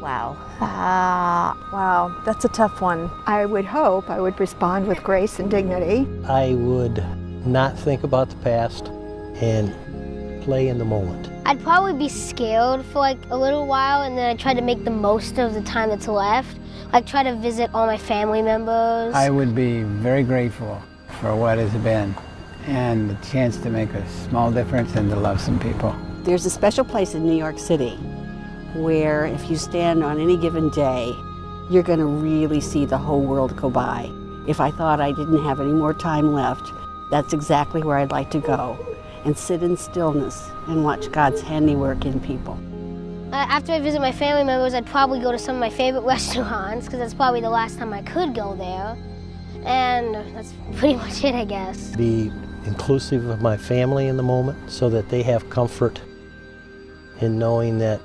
Wow. Wow, that's a tough one. I would hope I would respond with grace and dignity. I would not think about the past and play in the moment. I'd probably be scared for like a little while, and then I'd try to make the most of the time that's left. Like try to visit all my family members. I would be very grateful for what has been and the chance to make a small difference and to love some people. There's a special place in New York City where if you stand on any given day, you're going to really see the whole world go by. If I thought I didn't have any more time left, that's exactly where I'd like to go and sit in stillness and watch God's handiwork in people. After I visit my family members, I'd probably go to some of my favorite restaurants because that's probably the last time I could go there. And that's pretty much it, I guess. Be inclusive of my family in the moment so that they have comfort in knowing that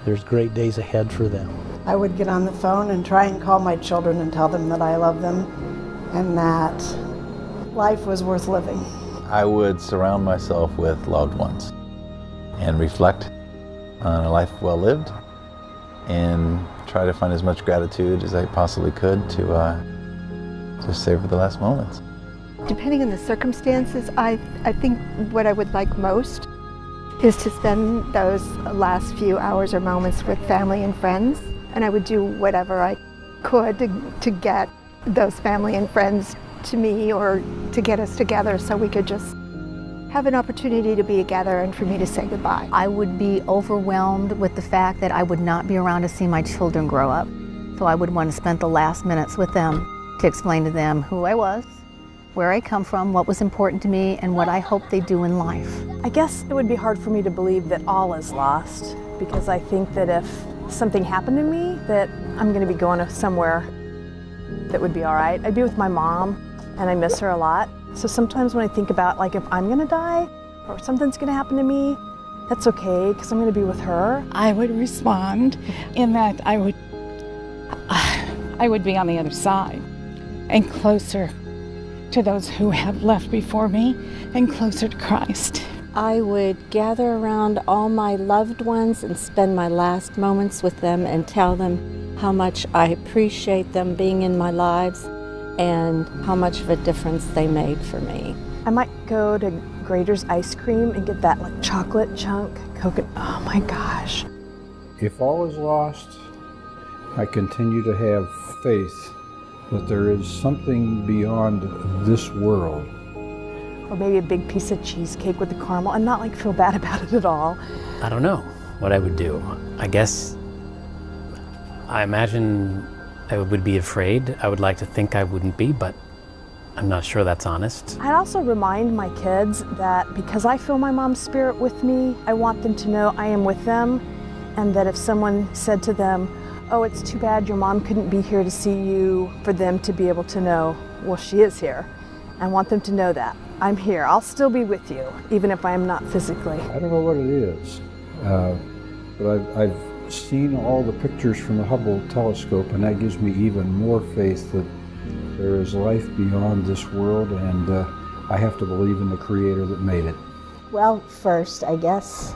there's great days ahead for them. I would get on the phone and try and call my children and tell them that I love them and that life was worth living. I would surround myself with loved ones and reflect on a life well lived and try to find as much gratitude as I possibly could to just savor the last moments. Depending on the circumstances, I think what I would like most is to spend those last few hours or moments with family and friends. And I would do whatever I could to get those family and friends to me or to get us together so we could just have an opportunity to be together and for me to say goodbye. I would be overwhelmed with the fact that I would not be around to see my children grow up. So I would want to spend the last minutes with them to explain to them who I was, where I come from, what was important to me, and what I hope they do in life. I guess it would be hard for me to believe that all is lost because I think that if something happened to me, that I'm going to be going to somewhere that would be all right. I'd be with my mom, and I miss her a lot. So sometimes when I think about like if I'm going to die or something's going to happen to me, that's okay because I'm going to be with her. I would respond in that I would be on the other side and closer to those who have left before me and closer to Christ. I would gather around all my loved ones and spend my last moments with them and tell them how much I appreciate them being in my lives and how much of a difference they made for me. I might go to Grater's Ice Cream and get that like chocolate chunk coconut. Oh my gosh. If all is lost, I continue to have faith that there is something beyond this world. Or maybe a big piece of cheesecake with the caramel and not like feel bad about it at all. I don't know what I would do. I guess I imagine I would be afraid. I would like to think I wouldn't be, but I'm not sure that's honest. I'd also remind my kids that because I feel my mom's spirit with me, I want them to know I am with them, and that if someone said to them, oh, it's too bad your mom couldn't be here to see you, for them to be able to know, well, she is here. I want them to know that. I'm here. I'll still be with you, even if I am not physically. I don't know what it is, but I've seen all the pictures from the Hubble telescope, and that gives me even more faith that there is life beyond this world, and I have to believe in the Creator that made it. Well, first, I guess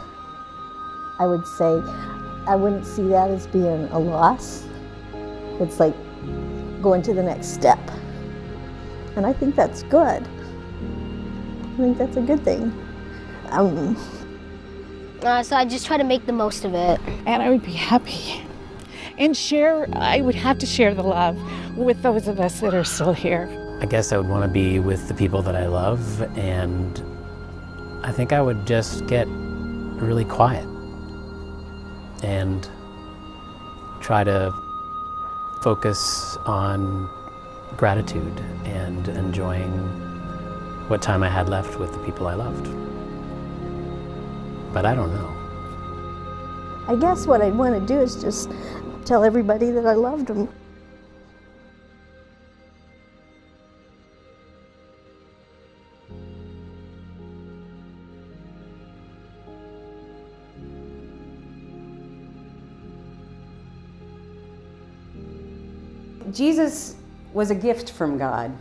I would say I wouldn't see that as being a loss. It's like going to the next step. And I think that's good. I think that's a good thing. So I just try to make the most of it. And I would be happy. And I would have to share the love with those of us that are still here. I guess I would want to be with the people that I love, and I think I would just get really quiet and try to focus on gratitude and enjoying what time I had left with the people I loved. But I don't know. I guess what I'd want to do is just tell everybody that I loved them. Jesus was a gift from God,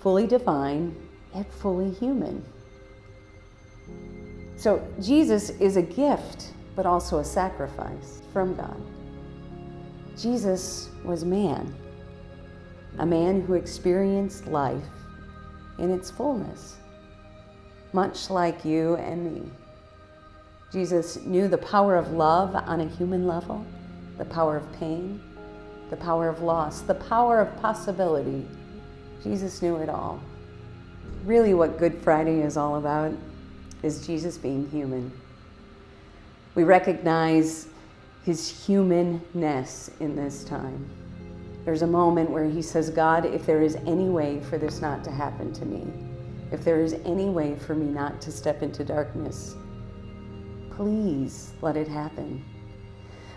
fully divine yet fully human. So Jesus is a gift but also a sacrifice from God. Jesus was man, a man who experienced life in its fullness, much like you and me. Jesus knew the power of love on a human level, the power of pain, the power of loss, the power of possibility. Jesus knew it all. Really what Good Friday is all about is Jesus being human. We recognize his humanness in this time. There's a moment where he says, God, if there is any way for this not to happen to me, if there is any way for me not to step into darkness, please let it happen.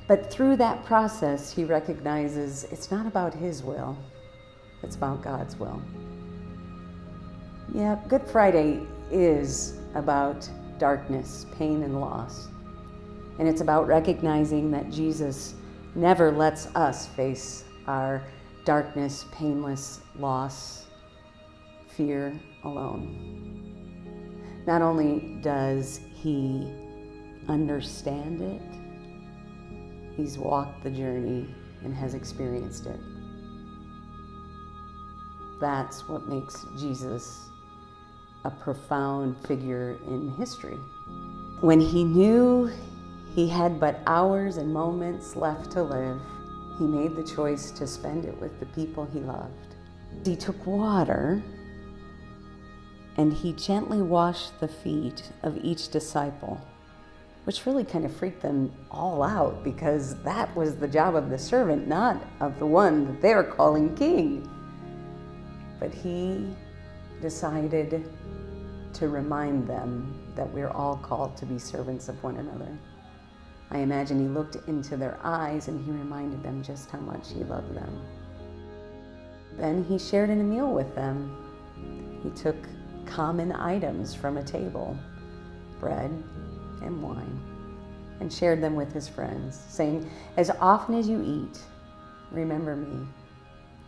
But through that process, he recognizes it's not about his will, it's about God's will. Yeah, Good Friday is about darkness, pain, and loss. And it's about recognizing that Jesus never lets us face our darkness, painless loss, fear alone. Not only does he understand it, he's walked the journey and has experienced it. That's what makes Jesus a profound figure in history. When he knew he had but hours and moments left to live, he made the choice to spend it with the people he loved. He took water and he gently washed the feet of each disciple, which really kind of freaked them all out because that was the job of the servant, not of the one that they were calling king. But he decided to remind them that we're all called to be servants of one another. I imagine he looked into their eyes and he reminded them just how much he loved them. Then he shared in a meal with them. He took common items from a table, bread and wine, and shared them with his friends, saying, as often as you eat, remember me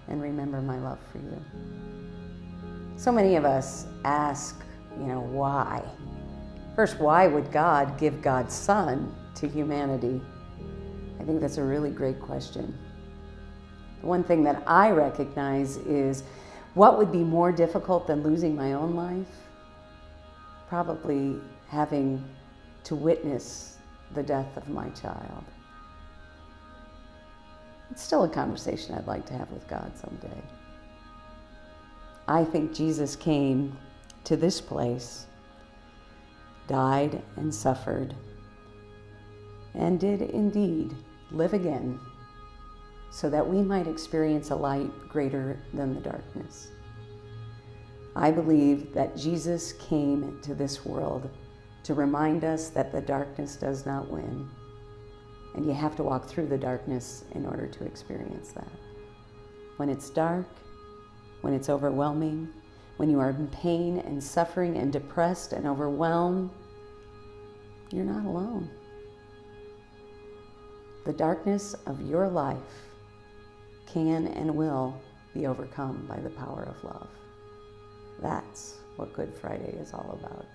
and remember my love for you. So many of us ask, why? First, why would God give God's Son to humanity? I think that's a really great question. The one thing that I recognize is what would be more difficult than losing my own life? Probably having to witness the death of my child. It's still a conversation I'd like to have with God someday. I think Jesus came to this place, died and suffered, and did indeed live again so that we might experience a light greater than the darkness. I believe that Jesus came to this world to remind us that the darkness does not win, and you have to walk through the darkness in order to experience that. When it's dark, when it's overwhelming, when you are in pain and suffering and depressed and overwhelmed, you're not alone. The darkness of your life can and will be overcome by the power of love. That's what Good Friday is all about.